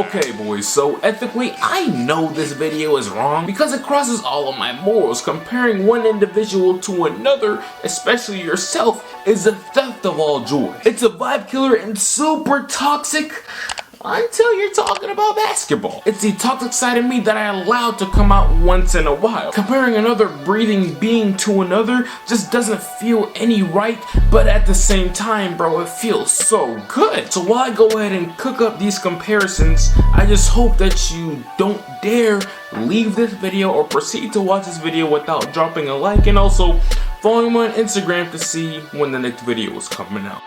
Okay boys, so ethically I know this video is wrong because it crosses all of my morals. Comparing one individual to another, especially yourself, is a theft of all joy. It's a vibe killer and super toxic until you're talking about basketball. It's the toxic side of me that I allowed to come out once in a while. Comparing another breathing being to another just doesn't feel any right, but at the same time, bro, it feels so good. So while I go ahead and cook up these comparisons, I just hope that you don't dare leave this video or proceed to watch this video without dropping a like, and also following me on Instagram to see when the next video is coming out.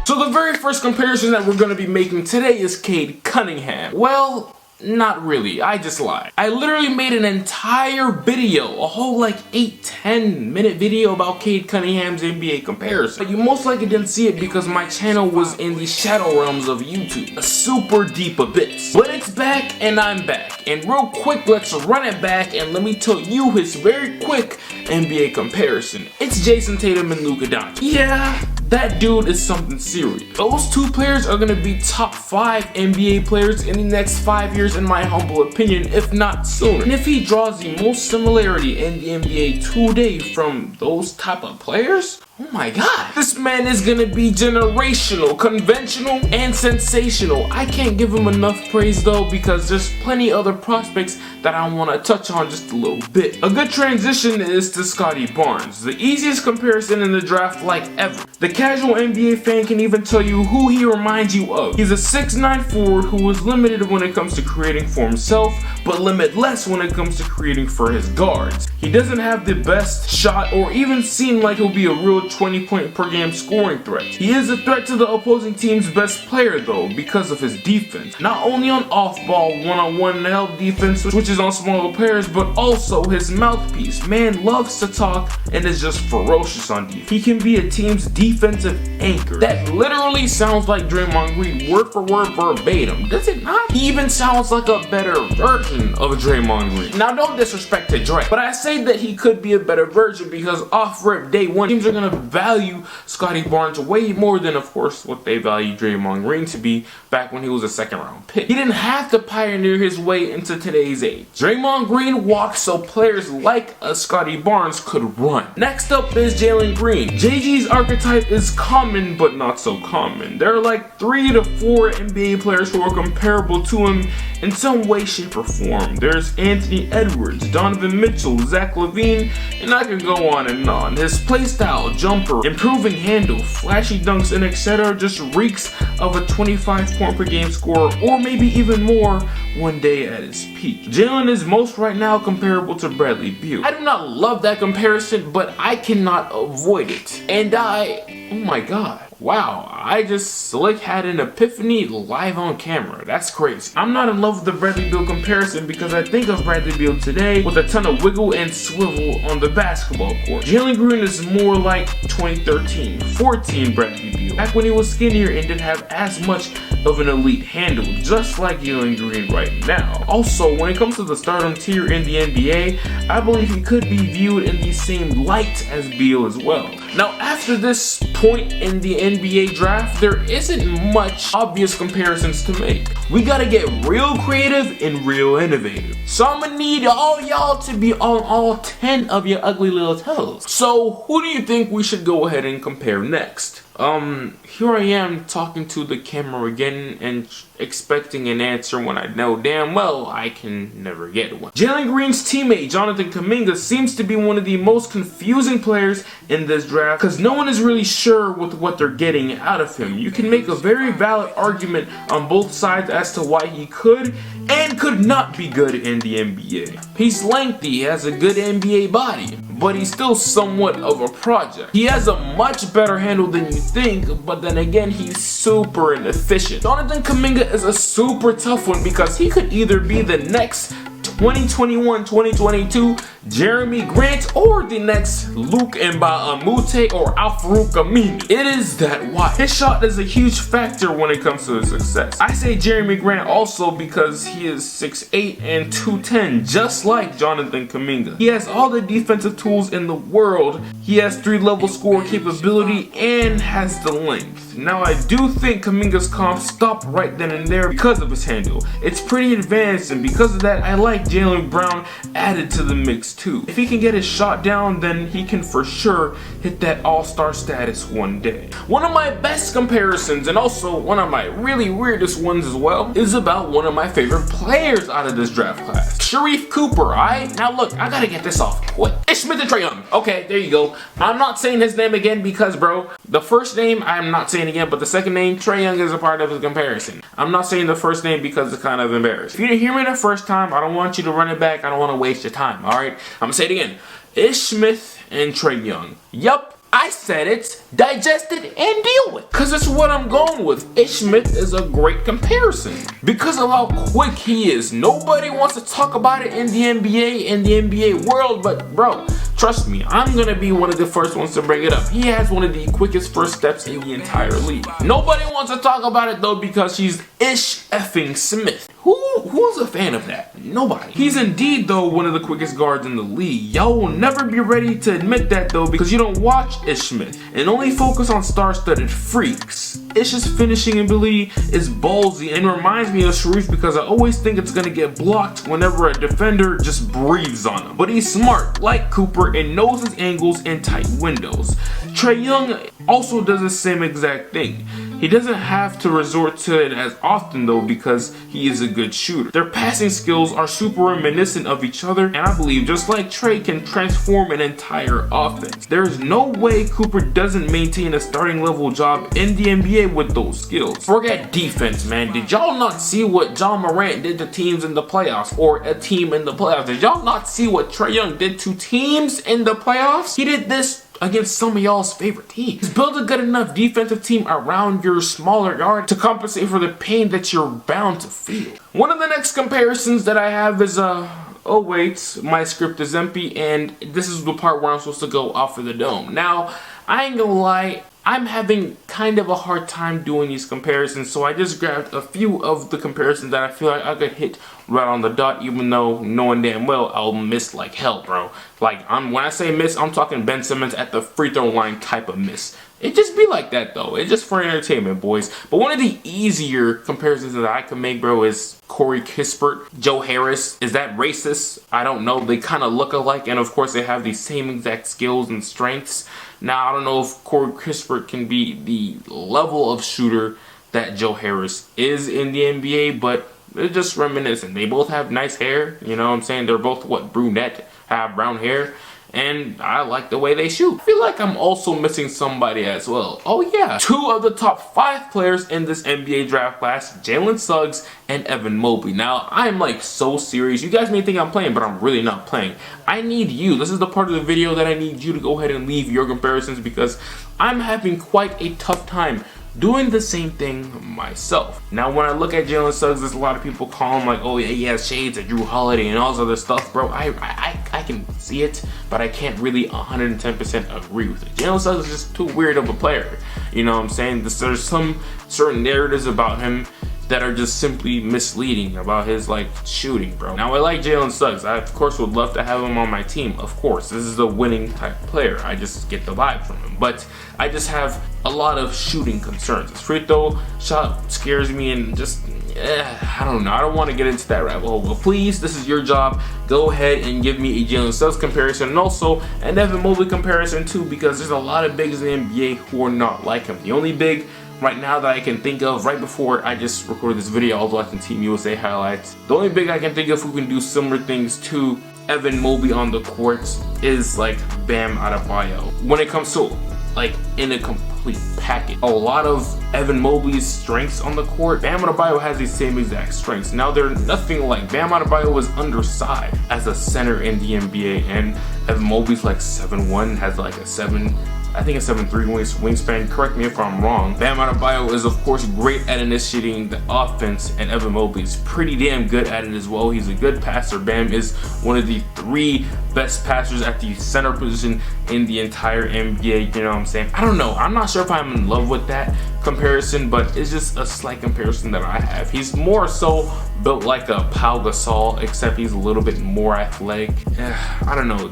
So the very first comparison that we're going to be making today is Cade Cunningham. Well, not really, I just lied. I literally made an entire video, a whole like 8-10 minute video about Cade Cunningham's NBA comparison. But you most likely didn't see it because my channel was in the shadow realms of YouTube, a super deep abyss. But it's back and I'm back. And real quick, let's run it back and let me tell you his very quick NBA comparison. It's Jason Tatum and Luka Doncic. Yeah, that dude is something serious. Those two players are gonna be top 5 NBA players in the next 5 years in my humble opinion, if not sooner. And if he draws the most similarity in the NBA today from those type of players, oh my god, this man is gonna be generational, conventional, and sensational. I can't give him enough praise though because there's plenty other prospects that I want to touch on just a little bit. A good transition is to Scottie Barnes, the easiest comparison in the draft like ever. The casual NBA fan can even tell you who he reminds you of. He's a 6'9" forward who is limited when it comes to creating for himself, but limitless when it comes to creating for his guards. He doesn't have the best shot or even seem like he'll be a real 20-point per game scoring threat. He is a threat to the opposing team's best player though because of his defense. Not only on off-ball one-on-one help defense, which is on smaller players, but also his mouthpiece. Man loves to talk and is just ferocious on defense. He can be a team's defensive anchor. That literally sounds like Draymond Green, word for word verbatim, does it not? He even sounds like a better version of Draymond Green. Now don't disrespect to Dre, but I say that he could be a better version because off-rip day one, teams are gonna value Scottie Barnes way more than of course what they value Draymond Green to be back when he was a second-round pick. He didn't have to pioneer his way into today's age. Draymond Green walked so players like Scottie Barnes could run. Next up is Jalen Green. JG's archetype is common but not so common. There are like 3 to 4 NBA players who are comparable to him in some way, shape, or form. There's Anthony Edwards, Donovan Mitchell, Zach LaVine, and I could go on and on. His playstyle, jumper, improving handle, flashy dunks, and etc. just reeks of a 25-point per game scorer, or maybe even more one day at his peak. Jalen is most right now comparable to Bradley Beal. I do not love that comparison, but I cannot avoid it. And oh my god. Wow, I just had an epiphany live on camera. That's crazy. I'm not in love with the Bradley Beal comparison because I think of Bradley Beal today with a ton of wiggle and swivel on the basketball court. Jalen Green is more like 2013-14 Bradley Beal, back when he was skinnier and didn't have as much of an elite handle, just like Jalen Green right now. Also, when it comes to the stardom tier in the NBA, I believe he could be viewed in the same light as Beal as well. Now, after this point in the NBA draft, there isn't much obvious comparisons to make. We gotta get real creative and real innovative. So I'm gonna need all y'all to be on all 10 of your ugly little toes. So who do you think we should go ahead and compare next? Here I am talking to the camera again and expecting an answer when I know damn well I can never get one. Jalen Green's teammate, Jonathan Kuminga, seems to be one of the most confusing players in this draft because no one is really sure with what they're getting out of him. You can make a very valid argument on both sides as to why he could and could not be good in the NBA. He's lengthy, has a good NBA body, but he's still somewhat of a project. He has a much better handle than you think, but then again, he's super inefficient. Jonathan Kuminga is a super tough one because he could either be the next 2021, 2022 Jeremy Grant or the next Luke Mbamute or Al-Farouq Amini. It is that why. His shot is a huge factor when it comes to his success. I say Jeremy Grant also because he is 6'8 and 210, just like Jonathan Kuminga. He has all the defensive tools in the world. He has 3-level score capability and has the length. Now I do think Kuminga's comp stopped right then and there because of his handle. It's pretty advanced, and because of that I like Jalen Brown added to the mix too. If he can get his shot down, then he can for sure hit that all-star status one day. One of my best comparisons, and also one of my really weirdest ones as well, is about one of my favorite players out of this draft class. Sharife Cooper, alright? Now look, I gotta get this off quick. Ish Smith and Trae Young. Okay, there you go. I'm not saying his name again because, bro, the first name I'm not saying again, but the second name, Trae Young, is a part of the comparison. I'm not saying the first name because it's kind of embarrassing. If you didn't hear me the first time, I don't want you to run it back. I don't want to waste your time, alright? I'm gonna say it again. Ish Smith and Trae Young. Yup. I said it, digest it, and deal with it. Cause it's what I'm going with. Ish Smith is a great comparison. Because of how quick he is. Nobody wants to talk about it in the NBA world, but bro, trust me, I'm gonna be one of the first ones to bring it up. He has one of the quickest first steps in the entire league. Nobody wants to talk about it though because he's Ish effing Smith. Who's a fan of that? Nobody. He's indeed though one of the quickest guards in the league. Y'all will never be ready to admit that though because you don't watch Ish Smith and only focus on star-studded freaks. Ish's finishing ability is ballsy and reminds me of Shariefe because I always think it's gonna get blocked whenever a defender just breathes on him. But he's smart, like Cooper, and knows his angles and tight windows. Trae Young also does the same exact thing. He doesn't have to resort to it as often though because he is a good shooter. Their passing skills are super reminiscent of each other, and I believe just like Trae can transform an entire offense. There is no way Cooper doesn't maintain a starting level job in the NBA with those skills. Forget defense, man. Did y'all not see what John Morant did to teams in the playoffs, or a team in the playoffs? Did y'all not see what Trae Young did to teams in the playoffs? He did this against some of y'all's favorite teams. He's built a good enough defensive team around your smaller guard to compensate for the pain that you're bound to feel. One of the next comparisons that I have is oh wait, my script is empty, and this is the part where I'm supposed to go off of the dome. Now, I ain't gonna lie, I'm having kind of a hard time doing these comparisons, so I just grabbed a few of the comparisons that I feel like I could hit right on the dot, even though knowing damn well I'll miss like hell, bro. Like, when I say miss, I'm talking Ben Simmons at the free throw line type of miss. It just be like that though. It's just for entertainment, boys. But one of the easier comparisons that I can make, bro, is Corey Kispert, Joe Harris. Is that racist? I don't know. They kind of look alike, and of course they have the same exact skills and strengths. Now, I don't know if Corey Kispert can be the level of shooter that Joe Harris is in the NBA, but they're just reminiscent. They both have nice hair, you know what I'm saying? They're both, brunette, have brown hair, and I like the way they shoot. I feel like I'm also missing somebody as well. Oh yeah, 2 of the top 5 players in this NBA draft class, Jalen Suggs and Evan Mobley. Now, I'm like so serious. You guys may think I'm playing, but I'm really not playing. I need you. This is the part of the video that I need you to go ahead and leave your comparisons because I'm having quite a tough time doing the same thing myself. Now, when I look at Jalen Suggs, there's a lot of people call him like, oh yeah, he has shades of Drew Holiday and all this other stuff, bro. I can see it, but I can't really 110% agree with it. Jalen Suggs is just too weird of a player. You know what I'm saying? There's some certain narratives about him that are just simply misleading about his like shooting, bro. Now, I like Jalen Suggs. I of course would love to have him on my team. Of course, this is a winning type player. I just get the vibe from him, but I just have a lot of shooting concerns. His free throw shot scares me, and just I don't know. I don't want to get into that rabbit hole. But please, this is your job. Go ahead and give me a Jalen Suggs comparison, and also an Evan Mobley comparison too, because there's a lot of bigs in the NBA who are not like him. The only big right now that I can think of, right before I just recorded this video, I was watching Team USA highlights. The only big I can think of who can do similar things to Evan Mobley on the court is like Bam Adebayo. When it comes to like in a complete package, a lot of Evan Mobley's strengths on the court, Bam Adebayo has these same exact strengths. Now, they're nothing like Bam Adebayo was undersized as a center in the NBA, and Evan Mobley's like 7'1", has like a 7 I think a 7'3" wingspan. Correct me if I'm wrong. Bam Adebayo is of course great at initiating the offense, and Evan Mobley is pretty damn good at it as well. He's a good passer. Bam is one of the 3 best passers at the center position in the entire NBA. You know what I'm saying? I don't know. I'm not sure if I'm in love with that comparison, but it's just a slight comparison that I have. He's more so built like a Pau Gasol, except he's a little bit more athletic. I don't know.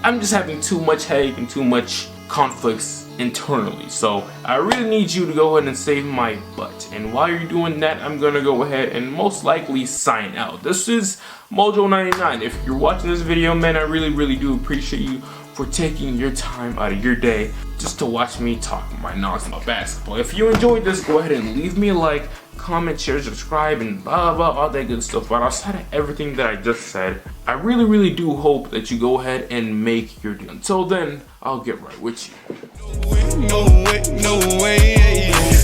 I'm just having too much headache and too much conflicts internally, so I really need you to go ahead and save my butt. And while you're doing that, I'm gonna go ahead and most likely sign out. This is Mojo99. If you're watching this video, man, I really do appreciate you for taking your time out of your day just to watch me talk my nonsense about basketball. If you enjoyed this, go ahead and leave me a like, comment, share, subscribe, and blah blah, all that good stuff. But outside of everything that I just said, I really do hope that you go ahead and make your deal. Until then, I'll get right with you. No way,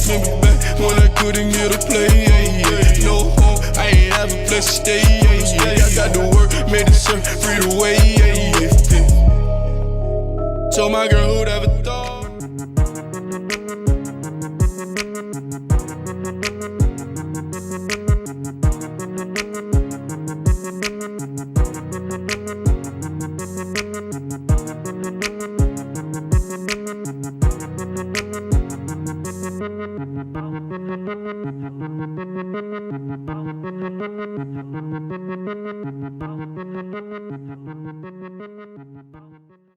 remember back when I couldn't get a play, no home, I ain't have a place to stay, I got to work, made the surf free the way, told my girl who'd ever thought.